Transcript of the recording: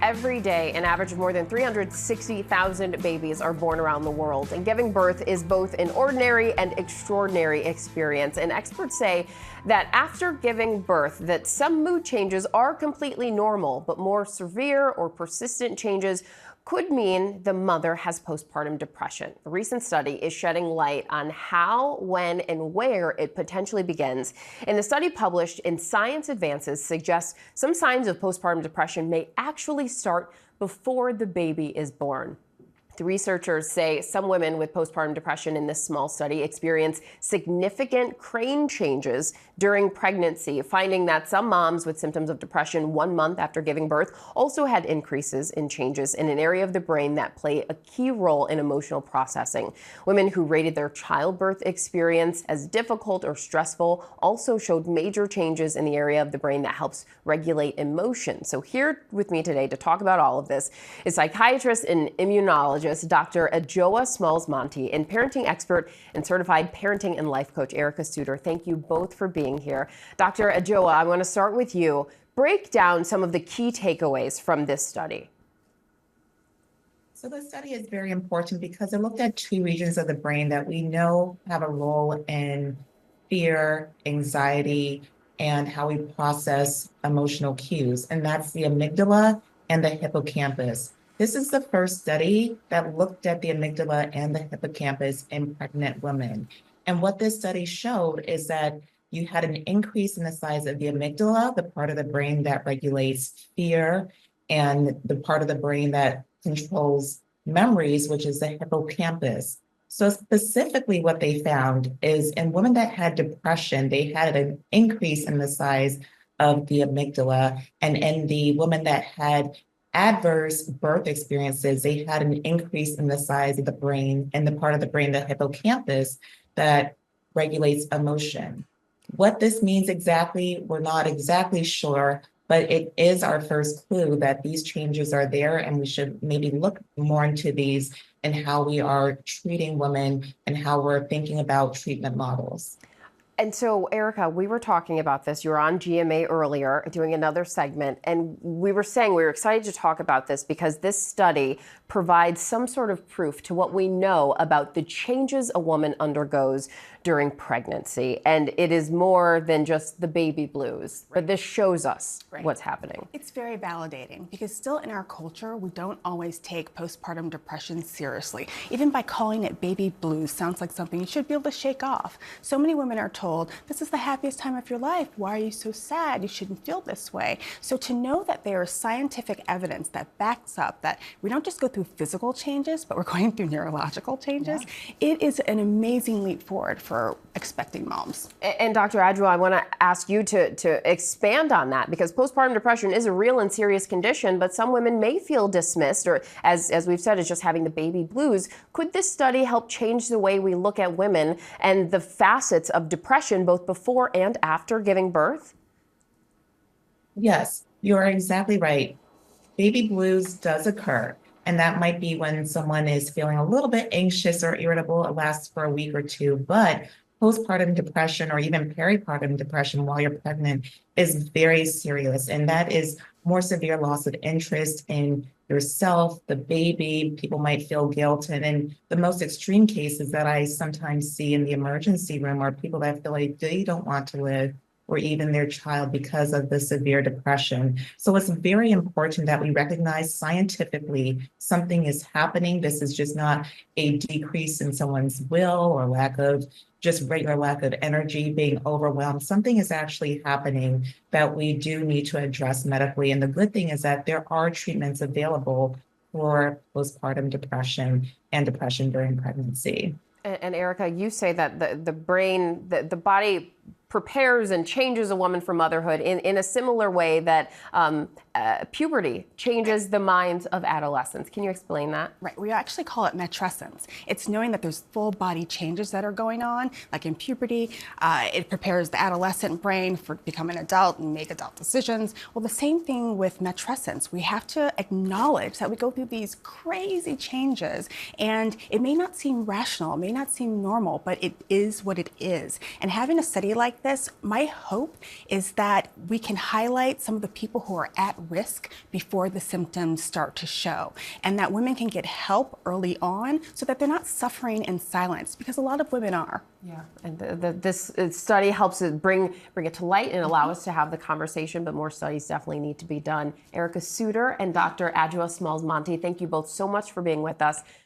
Every day, an average of more than 360,000 babies are born around the world, and giving birth is both an ordinary and extraordinary experience. And experts say that after giving birth, that some mood changes are completely normal, but more severe or persistent changes could mean the mother has postpartum depression. A recent study is shedding light on how, when, and where it potentially begins. And the study published in Science Advances suggests some signs of postpartum depression may actually start before the baby is born. The researchers say some women with postpartum depression in this small study experience significant crane changes during pregnancy, finding that some moms with symptoms of depression 1 month after giving birth also had increases in changes in an area of the brain that play a key role in emotional processing. Women who rated their childbirth experience as difficult or stressful also showed major changes in the area of the brain that helps regulate emotion. So here with me today to talk about all of this is psychiatrist and immunologist Dr. Adjoa Smalls-Monty and parenting expert and certified parenting and life coach Erica Suter. Thank you both for being here. Dr. Adjoa, I want to start with you. Break down some of the key takeaways from this study. So the study is very important because it looked at two regions of the brain that we know have a role in fear, anxiety, and how we process emotional cues, and that's the amygdala and the hippocampus. This is the first study that looked at the amygdala and the hippocampus in pregnant women. And what this study showed is that you had an increase in the size of the amygdala, the part of the brain that regulates fear, and the part of the brain that controls memories, which is the hippocampus. So specifically what they found is in women that had depression, they had an increase in the size of the amygdala. And in the women that had adverse birth experiences, they had an increase in the size of the brain and the part of the brain, the hippocampus, that regulates emotion. What this means exactly, we're not exactly sure, but it is our first clue that these changes are there, and we should maybe look more into these and how we are treating women and how we're thinking about treatment models. And so, Erica, we were talking about this. You were on GMA earlier doing another segment, and we were saying we were excited to talk about this because this study provides some sort of proof to what we know about the changes a woman undergoes during pregnancy. And it is more than just the baby blues, but this shows us what's happening. It's very validating because still in our culture, we don't always take postpartum depression seriously. Even by calling it baby blues sounds like something you should be able to shake off. So many women are told, this is the happiest time of your life. Why are you so sad? You shouldn't feel this way. So to know that there is scientific evidence that backs up that we don't just go through physical changes, but we're going through neurological changes, it is an amazing leap forward for expecting moms. And Dr. Adjoa, I want to ask you to expand on that, because postpartum depression is a real and serious condition, but some women may feel dismissed, or as we've said, is just having the baby blues. Could this study help change the way we look at women and the facets of depression both before and after giving birth? Yes, you're exactly right. Baby blues does occur. And that might be when someone is feeling a little bit anxious or irritable. It lasts for a week or two, but postpartum depression or even peripartum depression while you're pregnant is very serious. And that is more severe loss of interest in yourself, the baby. People might feel guilt. And in the most extreme cases that I sometimes see in the emergency room are people that feel like they don't want to live, or even their child, because of the severe depression. So it's very important that we recognize scientifically something is happening. This is just not a decrease in someone's will or regular lack of energy, being overwhelmed. Something is actually happening that we do need to address medically. And the good thing is that there are treatments available for postpartum depression and depression during pregnancy. And Erica, you say that the brain, the body prepares and changes a woman for motherhood in a similar way that puberty changes the minds of adolescents. Can you explain that? Right, we actually call it matrescence. It's knowing that there's full body changes that are going on, like in puberty. It prepares the adolescent brain for become an adult and make adult decisions. Well, the same thing with matrescence. We have to acknowledge that we go through these crazy changes, and it may not seem rational, it may not seem normal, but it is what it is. And having a study like this, my hope is that we can highlight some of the people who are at risk before the symptoms start to show, and that women can get help early on so that they're not suffering in silence, because a lot of women are. Yeah, and this study helps it bring it to light and allow us to have the conversation, but more studies definitely need to be done. Erica Suter and Dr. Adjoa Smalls-Monti, thank you both so much for being with us.